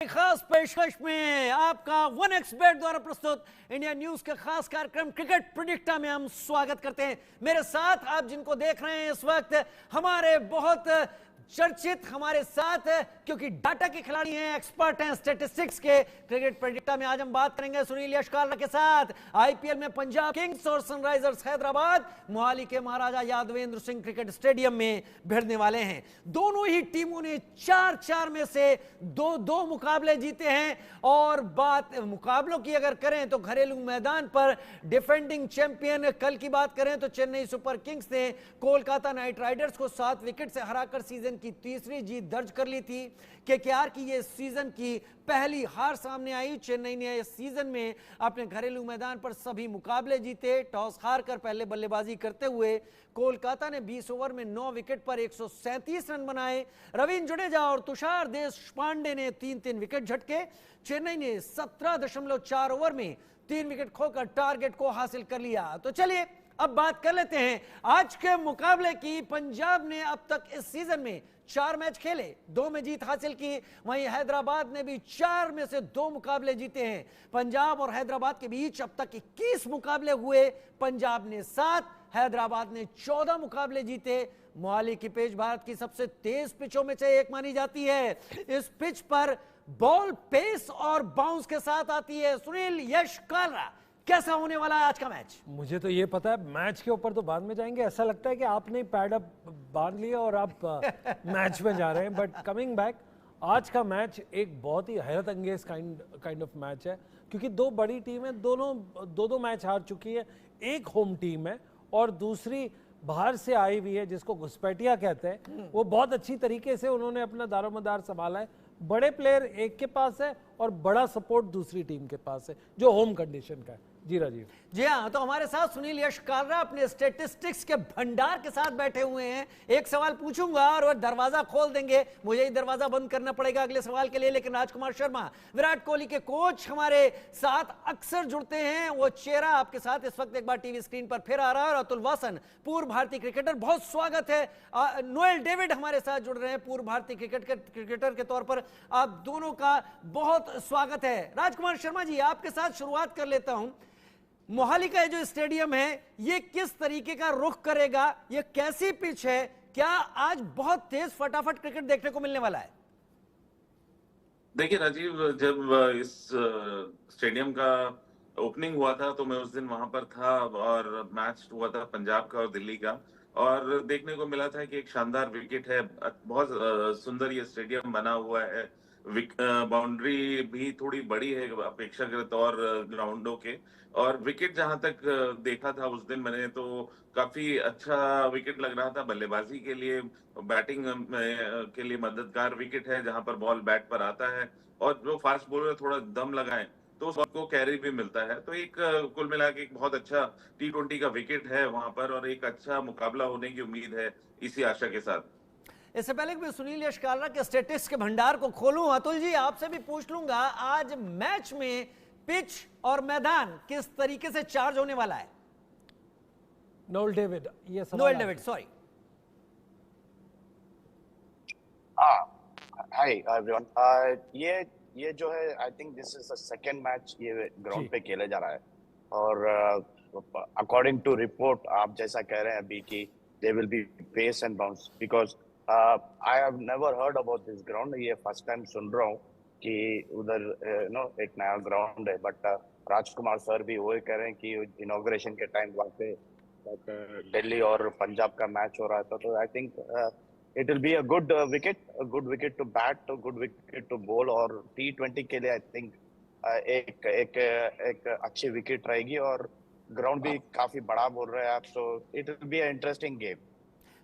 खास पेशकश में आपका 1xBet द्वारा प्रस्तुत इंडिया न्यूज के खास कार्यक्रम क्रिकेट प्रेडिक्टा में हम स्वागत करते हैं। मेरे साथ आप जिनको देख रहे हैं इस वक्त हमारे बहुत चर्चित हमारे साथ क्योंकि डाटा के खिलाड़ी हैं, एक्सपर्ट हैं स्टैटिस्टिक्स के। क्रिकेट प्रेडिक्टा में आज हम बात करेंगे सुनील यशकालरा के साथ। आईपीएल में पंजाब किंग्स और सनराइजर्स हैदराबाद मोहाली के महाराजा यादवेंद्र सिंह क्रिकेट स्टेडियम में भिड़ने वाले हैं। दोनों ही टीमों ने 4-4 में से दो मुकाबले जीते हैं। और बात मुकाबलों की अगर करें तो घरेलू मैदान पर डिफेंडिंग चैंपियन कल की बात करें तो चेन्नई सुपर किंग्स ने कोलकाता नाइट राइडर्स को 7 विकेट से हराकर सीजन की तीसरी जीत दर्ज कर ली थी। केकेआर की ये सीजन की पहली हार सामने आई। चेन्नई ने इस सीजन में अपने घरेलू मैदान पर सभी मुकाबले जीते। टॉस हारकर पहले बल्लेबाजी करते हुए कोलकाता ने 20 ओवर में 9 विकेट पर 137 रन बनाए। रवींद्र जडेजा और तुषार देशपांडे ने 3-3 विकेट झटके। चेन्नई ने 17.4 ओवर में 3 विकेट खोकर टारगेट को हासिल कर लिया। तो चलिए अब बात कर लेते हैं आज के मुकाबले की। पंजाब ने अब तक इस सीजन में 4 मैच खेले, 2 में जीत हासिल की। वहीं हैदराबाद ने भी 4 में से 2 मुकाबले जीते हैं। पंजाब और हैदराबाद के बीच अब तक 21 मुकाबले हुए। पंजाब ने 7, हैदराबाद ने 14 मुकाबले जीते। मोहाली की पिच भारत की सबसे तेज पिचों में से एक मानी जाती है। इस पिच पर बॉल पेस और बाउंस के साथ आती है। सुनील यशकालरा, कैसा होने वाला है आज का मैच? मुझे तो ये पता है, मैच के ऊपर तो बाद में जाएंगे। ऐसा लगता है कि आपने पैड अप बांध लिया और आप मैच में जा रहे हैं। बट कमिंग बैक, आज का मैच एक बहुत ही हैरत अंगेज काइंड ऑफ मैच है, क्योंकि 2 बड़ी टीम है, दोनों दो मैच हार चुकी है। एक होम टीम है और दूसरी बाहर से आई हुई है, जिसको घुसपैठिया कहते हैं। वो बहुत अच्छी तरीके से उन्होंने अपना दारोमदार संभाला है। बड़े प्लेयर एक के पास है और बड़ा सपोर्ट दूसरी टीम के पास है, जो होम कंडीशन का है। जी राजीव। जी हाँ, तो हमारे साथ सुनील यशकालरा अपने स्टैटिस्टिक्स के भंडार के साथ बैठे हुए हैं। एक सवाल पूछूंगा और वो दरवाजा खोल देंगे, मुझे ही दरवाजा बंद करना पड़ेगा अगले सवाल के लिए। लेकिन राजकुमार शर्मा, विराट कोहली के कोच, हमारे साथ अक्सर जुड़ते हैं। वो चेहरा आपके साथ इस वक्त एक बार टीवी स्क्रीन पर फिर आ रहा है। और अतुल वासन, पूर्व भारतीय क्रिकेटर, बहुत स्वागत है। नोएल डेविड हमारे साथ जुड़ रहे हैं, पूर्व भारतीय क्रिकेटर के तौर पर आप दोनों का बहुत स्वागत है। राजकुमार शर्मा जी, आपके साथ शुरुआत कर लेता हूं। मोहाली का जो स्टेडियम है ये किस तरीके का रुख करेगा? ये कैसी पिच है? क्या आज बहुत तेज फटाफट क्रिकेट देखने को मिलने वाला है? देखिए राजीव, जब इस स्टेडियम का ओपनिंग हुआ था तो मैं उस दिन वहां पर था और मैच हुआ था पंजाब का और दिल्ली का, और देखने को मिला था कि एक शानदार विकेट है। बहुत सुंदर ये स्टेडियम बना हुआ है। बाउंड्री भी थोड़ी बड़ी है अपेक्षाकृत और ग्राउंडों के। और विकेट जहां तक देखा था उस दिन मैंने, तो काफी अच्छा विकेट लग रहा था बल्लेबाजी के लिए। बैटिंग के लिए मददगार विकेट है, जहां पर बॉल बैट पर आता है और जो फास्ट बॉलर थोड़ा दम लगाए तो उसको कैरी भी मिलता है। तो एक कुल मिला के एक बहुत अच्छा T20 का विकेट है वहां पर, और एक अच्छा मुकाबला होने की उम्मीद है इसी आशा के साथ। इससे पहले कि मैं सुनील यशकालरा के स्टेटिस्टिक्स के भंडार को खोलूं, अतुल जी आपसे भी पूछ लूंगा, आज मैच में पिच और मैदान किस तरीके से चार्ज होने वाला है? नोएल डेविड, ये सवाल Noel David, sorry. Hi everyone. ये जो है, I think this is the second match ये ग्राउंड पे खेला जा रहा है। और अकॉर्डिंग टू रिपोर्ट आप जैसा कह रहे हैं अभी कि they will be pace and bounce, because I have never heard about this ground. ये फर्स्ट टाइम सुन रहा हूँ कि उधर एक नया ग्राउंड है। बट राजकुमार सर भी वही कह रहे हैं कि इनॉग्रेशन के टाइम वहाँ पे दिल्ली और पंजाब का मैच हो रहा था। तो I think it will be a good wicket to bat, a good wicket to bowl। और T20 के लिए I think एक अच्छी विकेट रहेगी और ग्राउंड भी काफी बड़ा बोल रहे हैं आप, so it will be an interesting game।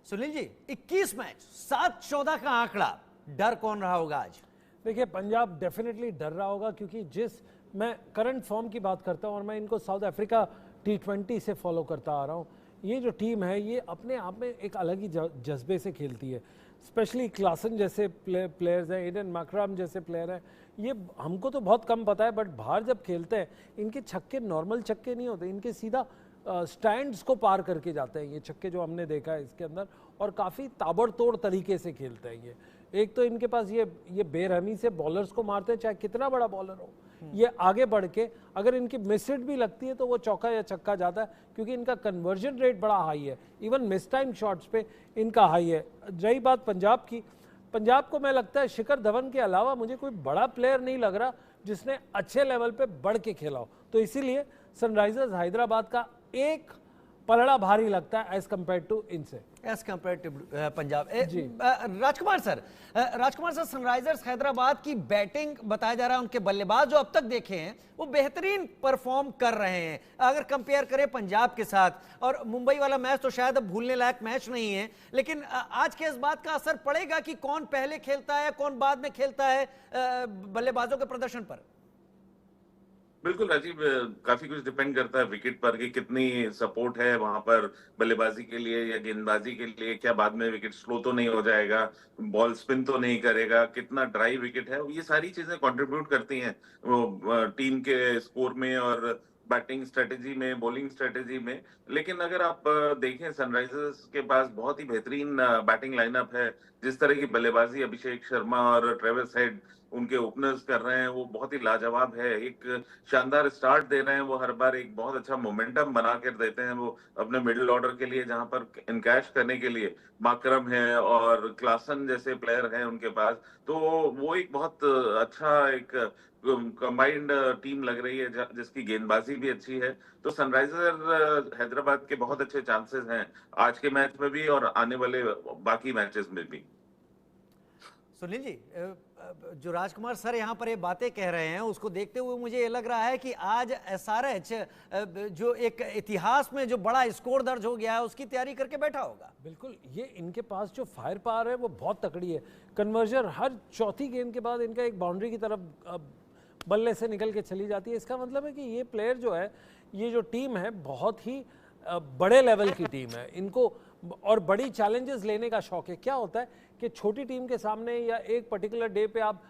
Sunil ji, 21 match, 7-14 का आंकड़ा, डर कौन रहा होगा आज? देखिए, पंजाब डेफिनेटली डर रहा होगा, क्योंकि मैं करंट फॉर्म की बात करता हूं और मैं इनको साउथ अफ्रीका T20 से फॉलो करता आ रहा हूं। ये जो टीम है ये अपने आप में एक अलग ही जज्बे से खेलती है। स्पेशली क्लासन जैसे प्लेयर्स हैं, एडन मैकरम जैसे प्लेयर हैं, ये हमको तो बहुत कम पता है, बट बाहर जब खेलते हैं इनके छक्के नॉर्मल छक्के नहीं होते, इनके सीधा स्टैंड्स को पार करके जाते हैं ये छक्के जो हमने देखा है इसके अंदर, और काफ़ी ताबड़तोड़ तरीके से खेलते हैं ये। एक तो इनके पास ये बेरहमी से बॉलर्स को मारते हैं, चाहे कितना बड़ा बॉलर हो। ये आगे बढ़ के अगर इनकी मिस हिट भी लगती है तो वो चौका या छक्का जाता है, क्योंकि इनका कन्वर्जन रेट बड़ा हाई है, इवन मिस टाइम शॉट्स पे इनका हाई है। रही बात पंजाब की, पंजाब को मैं लगता है शिखर धवन के अलावा मुझे कोई बड़ा प्लेयर नहीं लग रहा जिसने अच्छे लेवल पे बढ़ के खेला हो, तो इसीलिए सनराइजर्स हैदराबाद का एक पलड़ा भारी लगता है एज कंपेयर टू इनसे, as compare to Punjab. Rajkumar sir, Sunrisers Hyderabad की बैटिंग बताया जा रहा है, उनके बल्लेबाज जो अब तक देखे हैं वो बेहतरीन परफॉर्म कर रहे हैं अगर कंपेयर करें पंजाब के साथ। और मुंबई वाला मैच तो शायद अब भूलने लायक मैच नहीं है, लेकिन आज के इस बात का असर पड़ेगा कि कौन पहले खेलता है कौन बाद में खेलता है बल्लेबाजों के प्रदर्शन पर? बिल्कुल राजीव, काफी कुछ डिपेंड करता है विकेट पर कि कितनी सपोर्ट है वहां पर बल्लेबाजी के लिए या गेंदबाजी के लिए, क्या बाद में विकेट स्लो तो नहीं हो जाएगा, बॉल स्पिन तो नहीं करेगा, कितना ड्राई विकेट है, ये सारी चीजें कंट्रीब्यूट करती हैं वो टीम के स्कोर में और बैटिंग स्ट्रेटेजी में, बॉलिंग स्ट्रेटेजी में। लेकिन अगर आप देखें सनराइजर्स के पास बहुत ही बेहतरीन बैटिंग लाइनअप है, जिस तरह की बल्लेबाजी अभिषेक शर्मा और ट्रेविस हेड उनके ओपनर्स कर रहे हैं वो बहुत ही लाजवाब है। एक शानदार स्टार्ट दे रहे हैं वो, हर बार एक बहुत अच्छा मोमेंटम बना कर देते हैं वो अपने मिडिल ऑर्डर के लिए, जहां पर इनकैश करने के लिए माकरम है और क्लासन जैसे प्लेयर हैं उनके पास। तो वो एक बहुत अच्छा एक कंबाइंड टीम लग रही है जिसकी गेंदबाजी भी अच्छी है। तो सनराइजर हैदराबाद के बहुत अच्छे चांसेस हैं आज के मैच में भी और आने वाले बाकी मैचेस में भी। सुनील जी, जो राजकुमार सर यहाँ पर ये बातें कह रहे हैं उसको देखते हुए मुझे ये लग रहा है कि आज एसआरएच जो एक इतिहास में जो बड़ा स्कोर दर्ज हो गया है उसकी तैयारी करके बैठा होगा। बिल्कुल, ये इनके पास जो फायर पावर है वो बहुत तकड़ी है। कन्वर्जन हर चौथी गेंद के बाद इनका एक बाउंड्री की तरफ बल्ले से निकल के चली जाती है। इसका मतलब है कि ये प्लेयर जो है, ये जो टीम है बहुत ही बड़े लेवल की टीम है, इनको और बड़ी चैलेंजेस लेने का शौक है। क्या होता है कि छोटी टीम के सामने या एक पर्टिकुलर डे पे आप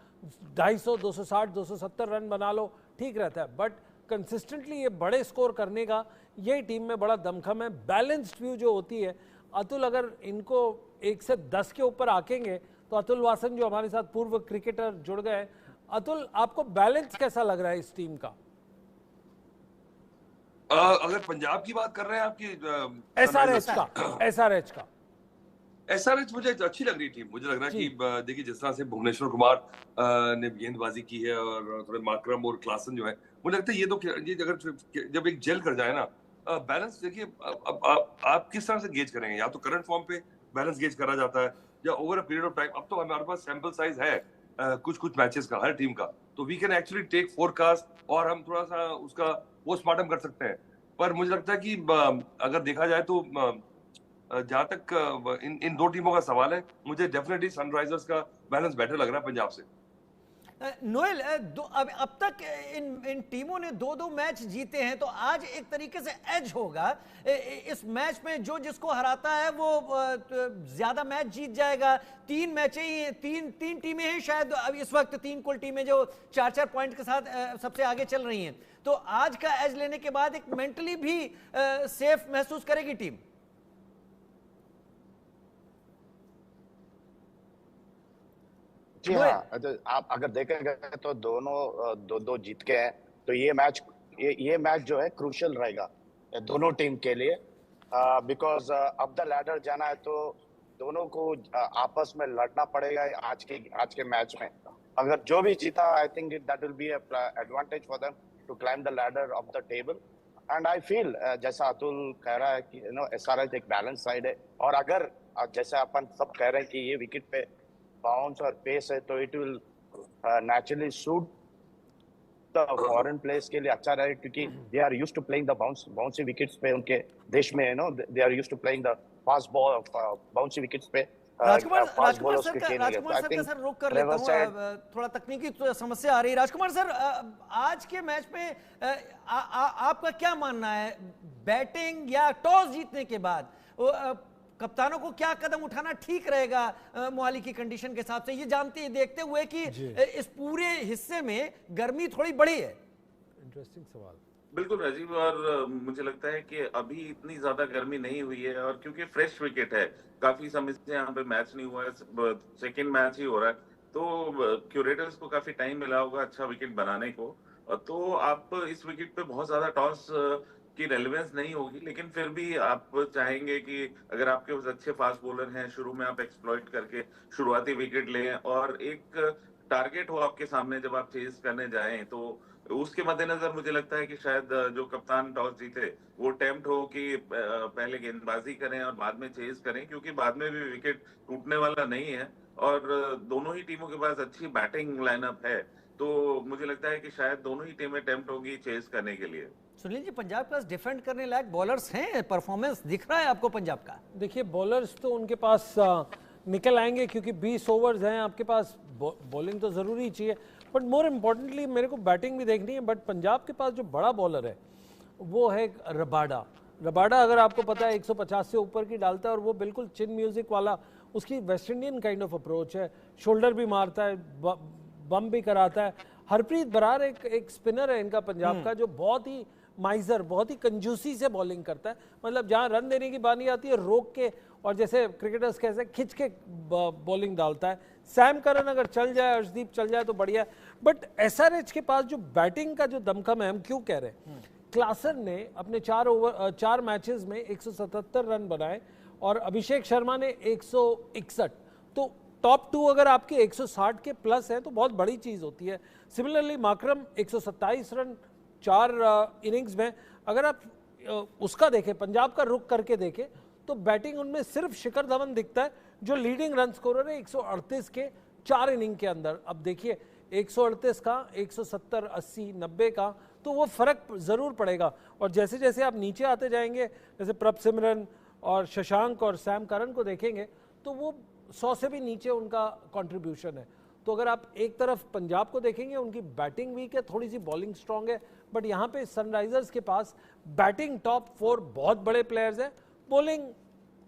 250, 260, 270 रन बना लो, ठीक रहता है, बट कंसिस्टेंटली ये बड़े स्कोर करने का ये टीम में बड़ा दमखम है। बैलेंस्ड व्यू जो होती है, अतुल अगर इनको 1 से 10 के ऊपर आकेंगे तो अतुल वासन जो हमारे साथ पूर्व क्रिकेटर जुड़ गए, अतुल आपको बैलेंस कैसा लग रहा है इस टीम का? अगर पंजाब की बात कर रहे हैं आपकी एसआरएच मुझे अच्छी लग रही थी। मुझे लग रहा है कि देखिए जिस तरह से भुवनेश्वर कुमार ने गेंदबाजी की है और थोड़े माकरम और क्लासन जो है, मुझे लगता है ये अगर जब एक जेल कर जाए ना बैलेंस, देखिए आप किस तरह से गेज करेंगे, या तो करंट फॉर्म पे बैलेंस गेज करा जाता है या over a period of time. अब तो हमारे पास सैंपल साइज है कुछ मैचेस का हर टीम का, तो we can actually take forecast और हम थोड़ा सा उसका पोस्टमार्टम कर सकते हैं। पर मुझे लगता है कि अगर देखा जाए तो जहां तक इन दो टीमों का सवाल है, मुझे डेफिनेटली सनराइजर्स का बैलेंस बेटर लग रहा है पंजाब से। नोएल, अब तक इन टीमों ने 2-2 मैच जीते हैं, तो आज एक तरीके से एज होगा इस मैच में, जो जिसको हराता है वो ज्यादा मैच जीत जाएगा। 3 मैचें ही, तीन टीमें हैं शायद अब इस वक्त, 3 कुल टीमें जो 4-4 पॉइंट के साथ सबसे आगे चल रही हैं। तो आज का एज लेने के बाद एक मेंटली भी सेफ महसूस करेगी टीम। जी हाँ, आप अगर देखेंगे तो दोनों दो जीत के हैं, तो ये मैच जो है क्रूशियल रहेगा दोनों टीम के लिए, बिकॉज अप द लैडर जाना है तो दोनों को आपस में लड़ना पड़ेगा आज के मैच में। अगर जो भी जीता, I think that will be advantage for them to climb the ladder of the table. And I feel जैसा अतुल कह रहा है कि एसआरएच एक बैलेंस साइड है, और अगर जैसे अपन सब कह रहे हैं कि ये विकेट पे बाउंस और पेस है, तो it will naturally suit the foreign players के लिए अच्छा रहे, क्योंकि they are used to playing the bouncy wickets पे, उनके देश में they are used to playing the fast ball bouncy wickets पे। राजकुमार सर का सर रोक कर लेता हूं, थोड़ा तकनीकी समस्या आ रही है। राजकुमार सर, आज के मैच में आपका क्या मानना है, बैटिंग या टॉस जीतने के बाद कप्तानों को क्या कदम उठाना ठीक रहेगा मोहाली की कंडीशन के हिसाब से, ये देखते हुए कि इस पूरे हिस्से में गर्मी थोड़ी बड़ी है? इंटरेस्टिंग सवाल। बिल्कुल राजीव, और मुझे लगता है कि अभी इतनी ज्यादा गर्मी नहीं हुई है, और क्योंकि फ्रेश विकेट है, काफी समय से यहाँ पे मैच नहीं हुआ है, सेकेंड मैच ही हो रहा है, तो क्यूरेटर्स को काफी टाइम मिला होगा अच्छा विकेट बनाने को। तो आप इस विकेट पे बहुत ज्यादा टॉस की रेलेवेंस नहीं होगी, लेकिन फिर भी आप चाहेंगे कि अगर आपके पास अच्छे फास्ट बॉलर हैं, शुरू में आप एक्सप्लॉइट करके शुरुआती विकेट लें, और एक टारगेट हो आपके सामने जब आप चेज करने जाएं, तो उसके मद्देनजर मुझे लगता है कि शायद जो कप्तान टॉस जीते वो टेम्प्ट हो कि पहले गेंदबाजी करें और बाद में चेज करें, क्योंकि बाद में भी विकेट टूटने वाला नहीं है, और दोनों ही टीमों के पास अच्छी बैटिंग लाइनअप है, तो मुझे लगता है कि शायद दोनों ही टीमें टेम्प्ट होगी चेज करने के लिए। सुनील जी, पंजाब के पास डिफेंड करने लायक बॉलर्स हैं, परफॉर्मेंस दिख रहा है आपको पंजाब का? देखिए बॉलर्स तो उनके पास निकल आएंगे, क्योंकि 20 ओवर्स हैं आपके पास, बॉलिंग तो ज़रूरी चाहिए, बट मोर इम्पोर्टेंटली मेरे को बैटिंग भी देखनी है। बट पंजाब के पास जो बड़ा बॉलर है वो है रबाडा। रबाडा अगर आपको पता है 150 से ऊपर की डालता है, और वो बिल्कुल चिन म्यूजिक वाला, उसकी West Indian kind of approach है, शोल्डर भी मारता है, बम भी कराता है। हरप्रीत बरार एक स्पिनर है इनका पंजाब का, जो बहुत ही माइजर, बहुत ही कंजूसी से बॉलिंग करता है, मतलब जहां रन देने की बानी आती है रोक के, और जैसे क्रिकेटर्स कैसे खिंच के बॉलिंग डालता है। सैम करन अगर चल जाए, अर्शदीप चल जाए तो बढ़िया। बट एसआरएच के पास जो बैटिंग का जो दमखम है, हम क्यों कह रहे हैं, क्लासन ने अपने 4 मैचेस में 177 रन बनाए, और अभिषेक शर्मा ने 161, तो टॉप 2 अगर आपके 160 के प्लस है तो बहुत बड़ी चीज होती है। सिमिलरली माकरम 127 रन 4 इनिंग्स में। अगर आप उसका देखें, पंजाब का रुख करके देखें, तो बैटिंग उनमें सिर्फ शिखर धवन दिखता है जो लीडिंग रन स्कोरर है 138 के 4 इनिंग के अंदर। अब देखिए 138 का, 170, 80, 90 का, तो वो फर्क जरूर पड़ेगा। और जैसे जैसे आप नीचे आते जाएंगे, जैसे प्रभ सिमरन और शशांक और सैम करन को देखेंगे, तो वो 100 से भी नीचे उनका कंट्रीब्यूशन है। तो अगर आप एक तरफ पंजाब को देखेंगे, उनकी बैटिंग वीक है, थोड़ी सी बॉलिंग स्ट्रांग है, बट यहाँ पे सनराइजर्स के पास बैटिंग टॉप 4 बहुत बड़े प्लेयर्स हैं, बॉलिंग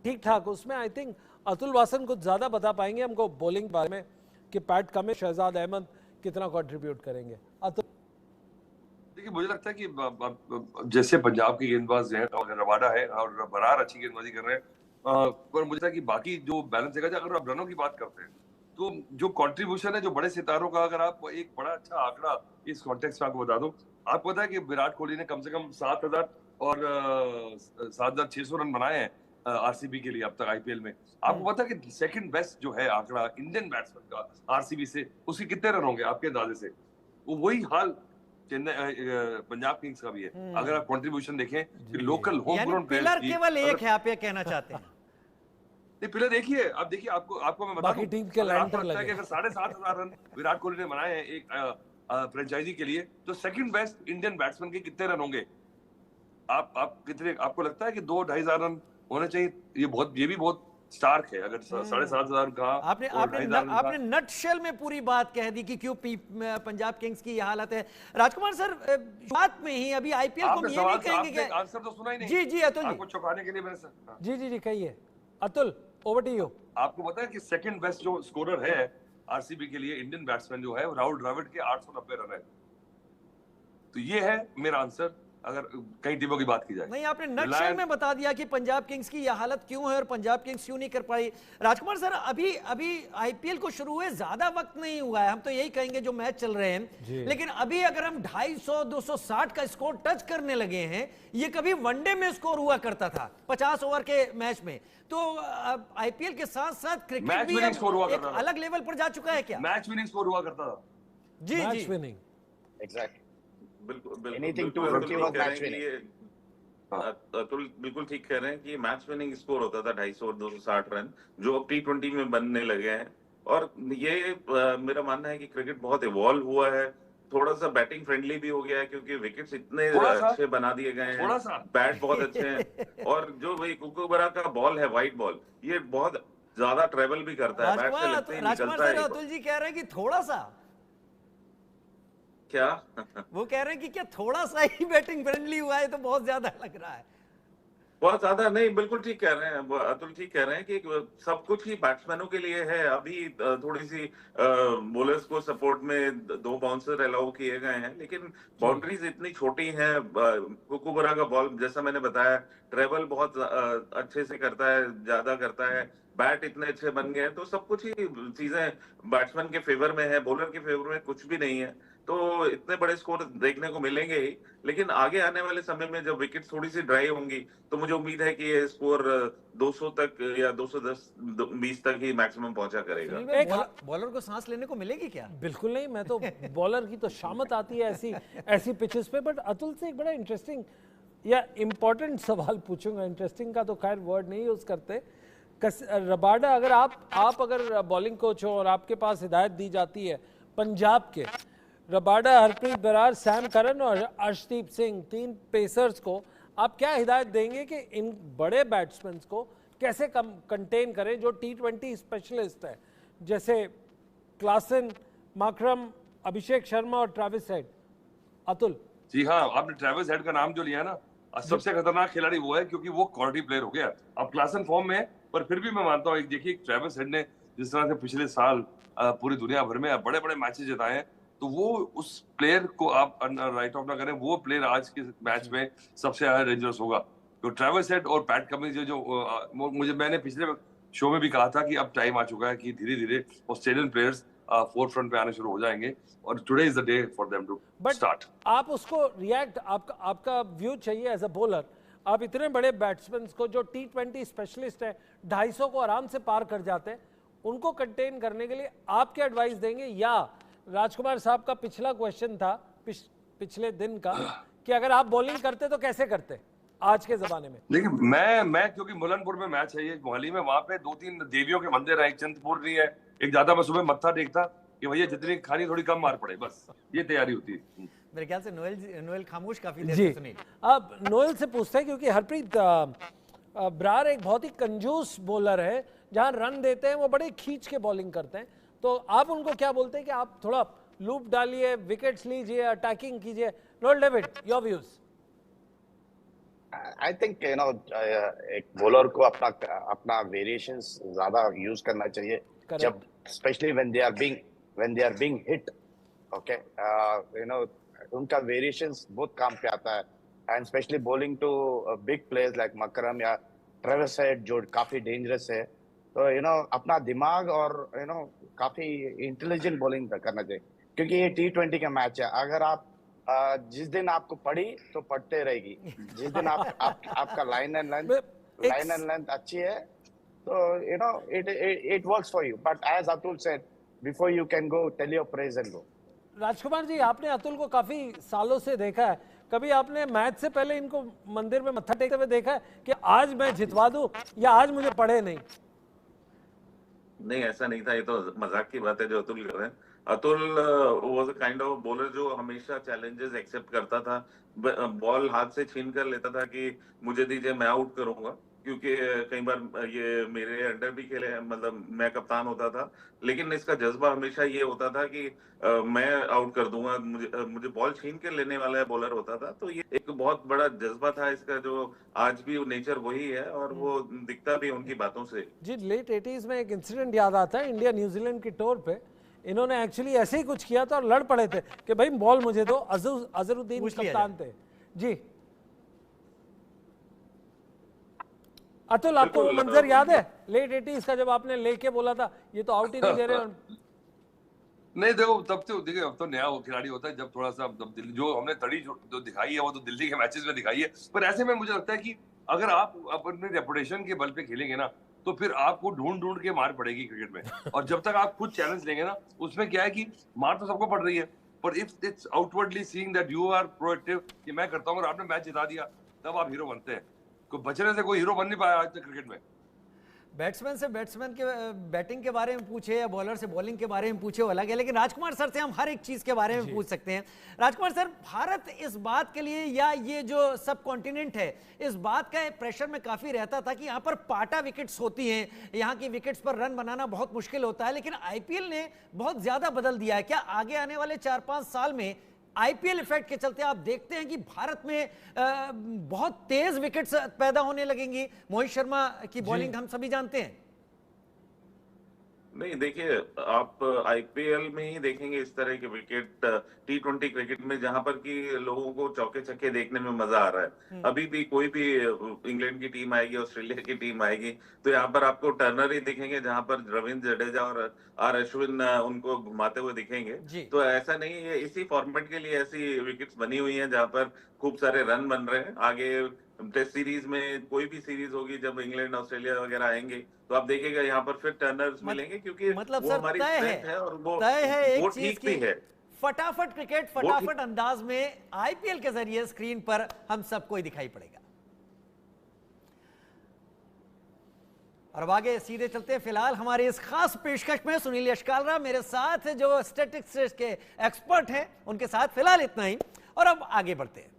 ठीक ठाक। उसमें आई थिंक अतुल वासन कुछ ज्यादा बता पाएंगे हमको बॉलिंग बारे में, कि पैट कमिंस, शहजाद अहमद कितना कंट्रीब्यूट करेंगे। अतुल, देखिए मुझे लगता है कि जैसे पंजाब के गेंदबाज हैं, और रबाडा है और बरार अच्छी गेंदबाजी कर रहे हैं, पर मुझे लगता है कि बाकी जो बैलेंस है, अगर आप रनों की बात करते हैं तो जो कंट्रीब्यूशन है जो बड़े सितारों का, अगर आप एक बड़ा अच्छा आंकड़ा इस कॉन्टेक्स्ट में आपको बता दूं, आपको पता है कि विराट कोहली ने कम से कम 7,000 और 7,600 रन बनाए हैं आरसीबी के लिए अब तक आईपीएल में। आपको पता है कि सेकंड बेस्ट जो है आंकड़ा इंडियन बैट्समैन का आरसीबी से, उसके कितने रन होंगे आपके अंदाजे से? वो वही हाल चेन्नई पंजाब किंग्स का भी है। अगर आप कंट्रीब्यूशन देखें कि लोकल होम ग्राउंड पिलर केवल एक है, आप ये कहना चाहते हैं? नहीं, पिलर देखिए, अब देखिए आपको मैं बता दूं, टीम के लाइन पर लगे, अगर 7,500 रन विराट कोहली ने बनाए हैं एक फ्रेंचाइजी के लिए, तो सेकंड बेस्ट इंडियन बैट्समैन के कितने रन होंगे? आप कितने, आपको लगता है कि 2-2,500 रन होने चाहिए? ये भी बहुत स्टार्क है। अगर 7,500 का आपने नटशेल में पूरी बात कह दी कि क्यों पंजाब किंग्स की यह हालत है। राजकुमार सर, बात में ही अभी आईपीएल को ये नहीं कहेंगे कि आंसर तो सुना ही नहीं। जी अतुल जी, आपको चौंकाने के लिए मैंने जी कहिए अतुल, ओवर टू यू। आपको पता है कि सेकंड बेस्ट जो स्कोरर है आरसीबी के लिए इंडियन बैट्समैन जो है, राहुल द्रविड़ के 890 रन है। तो ये है मेरा आंसर अगर कई टीमों की बात की जाए। नहीं, आपने नटशेल में बता दिया कि पंजाब किंग्स की यह हालत क्यों है और पंजाब किंग्स क्यों नहीं कर पाई। राजकुमार सर, अभी आईपीएल को शुरू हुए ज्यादा वक्त नहीं हुआ है, हम तो यही कहेंगे जो मैच चल रहे हैं, लेकिन अभी अगर हम 250-260 का स्कोर टच करने लगे हैं, ये कभी वनडे में स्कोर हुआ करता था 50 ओवर के मैच में, तो आईपीएल के साथ साथ क्रिकेट भी एक अलग लेवल पर जा चुका है क्या? मैच विनिंग स्कोर हुआ करता था। जी विनिंग, एग्जैक्टली, अतुल बिल्कुल ठीक कह रहे हैं कि मैच विनिंग स्कोर होता था 250 और 260 रन, जो अब T20 में बनने लगे हैं। और ये मेरा मानना है कि क्रिकेट बहुत इवॉल्व हुआ है, थोड़ा सा बैटिंग फ्रेंडली भी हो गया है, क्योंकि विकेट्स इतने अच्छे बना दिए गए हैं, बैट बहुत अच्छे हैं, और जो भाई कुकुबरा का बॉल है, व्हाइट बॉल, ये बहुत ज्यादा ट्रेवल भी करता है, बैट से लगते ही निकलता है। अतुल जी कह रहे हैं कि थोड़ा सा, क्या वो कह रहे हैं कि क्या थोड़ा सा ही बैटिंग फ्रेंडली हुआ है, तो बहुत ज्यादा लग रहा है। बहुत ज्यादा नहीं, बिल्कुल ठीक कह रहे हैं अतुल, ठीक कह रहे हैं कि सब कुछ ही बैट्समैनों के लिए है। अभी थोड़ी सी बॉलर्स को सपोर्ट में 2 बाउंसर अलाउ किए गए हैं, लेकिन बाउंड्रीज इतनी छोटी हैं। कुकुबरा का बॉल जैसा मैंने बताया, ट्रेवल बहुत अच्छे से करता है, ज्यादा करता है, बैट इतने अच्छे बन गए हैं, तो सब कुछ ही चीजें बैट्समैन के फेवर में है, बॉलर के फेवर में कुछ भी नहीं है। तो इतने बड़े स्कोर देखने को मिलेंगे ही, लेकिन आगे आने वाले समय में जब विकेट थोड़ी सी ड्राई होंगी तो मुझे उम्मीद है कि ये स्कोर 200 तक या 210-20 तक ही मैक्सिमम पहुंचा करेगा। बॉलर को सांस लेने को मिलेगी क्या? बिल्कुल नहीं, मैं तो बॉलर की तो शामत आती है ऐसी ऐसी पिचेस पे। बट अतुल से एक बड़ा इंटरेस्टिंग या इंपॉर्टेंट सवाल पूछूंगा। इंटरेस्टिंग का तो खैर वर्ड नहीं यूज करते। रबाडा, अगर आप अगर बॉलिंग कोच हो और आपके पास हिदायत दी जाती है पंजाब के Rabada, Harpreet Brar, Sam Curran और अर्शदीप सिंह, 3 पेसर्स को, आप क्या हिदायत देंगे कि इन बड़े बैट्समैन को कैसे कंटेन करें जो T20 स्पेशलिस्ट है, जैसे क्लासन, माकरम, अभिषेक शर्मा और ट्रेविस हेड? अतुल जी हाँ, आपने ट्रेविस हेड का नाम जो लिया ना, सबसे खतरनाक खिलाड़ी वो है, क्योंकि वो क्वालिटी प्लेयर हो गया। अब क्लासन फॉर्म में है, पर फिर भी मैं मानता हूँ, देखिए ट्रेविस हेड ने जिस तरह से पिछले साल पूरी दुनिया भर में बड़े बड़े मैचेस जिताए हैं, तो वो उस प्लेयर को आप राइट ऑफ ना करें, वो प्लेयर आज के मैच में सबसे ज्यादा डेंजरस होगा। तो ट्रेविस हेड और पैट कमिंस जो मैंने पिछले शो में भी कहा था कि अब टाइम आ चुका है कि धीरे धीरे ऑस्ट्रेलियन प्लेयर्स फोर फ्रंट पे आने शुरू हो जाएंगे, और today is the day for them to start. आप उसको रिएक्ट, आपका व्यू चाहिए एज अ बॉलर। आप इतने बड़े बैट्समैन को जो T20 स्पेशलिस्ट है, 250 को आराम से पार कर जाते हैं, उनको कंटेन करने के लिए आप क्या एडवाइस देंगे? या राजकुमार साहब का पिछला क्वेश्चन था पिछले दिन का कि अगर आप बॉलिंग करते तो कैसे करते आज के जमाने में? देखिए, मैं क्योंकि मुलनपुर में मैच है ये मोहाली में, वहां पे 2-3 देवियों के मंदिर है, एक चिंतपूर्णी है, एक ज्यादा मैं सुबह मत्था देखता कि भैया जितनी खानी थोड़ी कम मार पड़े, बस ये तैयारी होती है। मेरे ख्याल से नोएल खामोश काफी देर जी से सुनी। अब नोएल से पूछते हैं, क्योंकि हरप्रीत बरार एक बहुत ही कंजूस बॉलर है, जहां रन देते हैं वो बड़े खींच के बॉलिंग करते हैं, तो आप उनको क्या बोलते हैं कि आप थोड़ा लूप डालिए, विकेट्स लीजिए, अटैकिंग कीजिए? Noel David, your views. I think एक बॉलर को अपना वेरिएशंस ज्यादा यूज करना चाहिए, जब specially when they are being hit, okay, उनका वेरिएशंस बहुत काम पे आता है, and specially bowling to big players like Markram या ट्रेविस हेड जो काफी डेंजरस है, तो अपना दिमाग और काफी इंटेलिजेंट बॉलिंग करना चाहिए, क्योंकि ये T20 का मैच है। अगर आप जिस दिन आपको पड़ी तो पढ़ते रहेगी, जिस दिन आपका लाइन एंड लेंथ अच्छी है, तो it works for you, but as Atul said before you can go, tell your praise and go. Rajkumar ji, आपने अतुल को काफी सालों से देखा है, कभी आपने मैच से पहले इनको मंदिर में मत्था टेकते हुए देखा है कि आज मैं जितवा दूं या आज मुझे पढ़े नहीं? नहीं, ऐसा नहीं था, ये तो मजाक की बात है जो अतुल कर रहे हैं। Atul was a kind of bowler जो हमेशा चैलेंजेस एक्सेप्ट करता था, बॉल हाथ से छीन कर लेता था कि मुझे दीजिए, मैं आउट करूंगा, क्योंकि कई बार ये मेरे अंडर भी खेले हैं, मतलब मैं कप्तान होता था, लेकिन इसका जज्बा हमेशा ये होता था कि मैं आउट कर दूंगा, मुझे बॉल छीन के लेने वाला बॉलर होता था। तो ये एक बहुत बड़ा जज्बा था इसका, जो आज भी नेचर वही है, और वो दिखता भी उनकी बातों से। जी, लेट 80s में एक इंसिडेंट याद आता है, इंडिया न्यूजीलैंड की टूर पे इन्होंने एक्चुअली ऐसे ही कुछ किया था और लड़ पड़े थे कि भाई बॉल मुझे दो। अजहरुद्दीन कप्तान थे। जी अतुल, आपको वो मंजर याद है लेट 80s का, जब आपने लेके बोला था ये तो आउट ही नहीं दे रहे? नहीं, देखो तब तो देखिए, अब तो नया खिलाड़ी होता है, जब थोड़ा सा जो हमने तड़ी जो दिखाई है वो तो दिल्ली के मैचेस में दिखाई है, पर ऐसे में मुझे लगता है कि अगर आप अपने रेपुटेशन के बल पे खेलेंगे ना, तो फिर आपको ढूंढ के मार पड़ेगी क्रिकेट में। और जब तक आप खुद चैलेंज लेंगे ना, उसमें क्या है कि मार तो सबको पड़ रही है, पर if it's outwardly seeing that you are proactive कि मैं करता हूं और आपने मैच जिता दिया, तब आप हीरो बनते हैं। कोई बचने से कोई हीरो बन नहीं पाया आज तक क्रिकेट में। बैट्समैन से बैट्समैन के बैटिंग के बारे में पूछे या बॉलर से बॉलिंग के बारे में पूछे वो अलग है, लेकिन राजकुमार सर से हम हर एक चीज के बारे में पूछ सकते हैं। राजकुमार सर, भारत इस बात के लिए, या ये जो सब कॉन्टिनेंट है, इस बात का प्रेशर में काफी रहता था कि यहाँ पर पाटा विकेट्स होती हैं, यहाँ की विकेट्स पर रन बनाना बहुत मुश्किल होता है, लेकिन आईपीएल ने बहुत ज्यादा बदल दिया है। क्या आगे आने वाले 4-5 साल में आईपीएल इफेक्ट के चलते आप देखते हैं कि भारत में बहुत तेज विकेट्स पैदा होने लगेंगी। मोहित शर्मा की बॉलिंग हम सभी जानते हैं। नहीं, देखिए, आप आईपीएल में ही देखेंगे इस तरह के विकेट, T20 क्रिकेट में, जहां पर कि लोगों को चौके छक्के देखने में मजा आ रहा है। अभी भी कोई भी इंग्लैंड की टीम आएगी, ऑस्ट्रेलिया की टीम आएगी, तो यहाँ पर आपको टर्नर ही दिखेंगे, जहां पर रविंद्र जडेजा और आर अश्विन उनको घुमाते हुए दिखेंगे। तो ऐसा नहीं है, इसी फॉर्मेट के लिए ऐसी विकेट्स बनी हुई हैं जहां पर खूब सारे रन बन रहे हैं। आगे टेस्ट सीरीज में, कोई भी सीरीज होगी जब इंग्लैंड ऑस्ट्रेलिया वगैरह आएंगे, तो आप देखिएगा यहाँ पर फिर टर्नर्स मिलेंगे, क्योंकि मतलब वो सर हमारी तय स्ट्रेंथ है और वो एक चीज ठीक की भी है। फटाफट क्रिकेट फटाफट अंदाज में आईपीएल के जरिए स्क्रीन पर हम सबको ही दिखाई पड़ेगा। और अब आगे सीधे चलते हैं। फिलहाल हमारे इस खास पेशकश में सुनील यशकालरा मेरे साथ जो स्टैटिस्टिक्स के एक्सपर्ट हैं, उनके साथ फिलहाल इतना ही, और अब आगे बढ़ते हैं।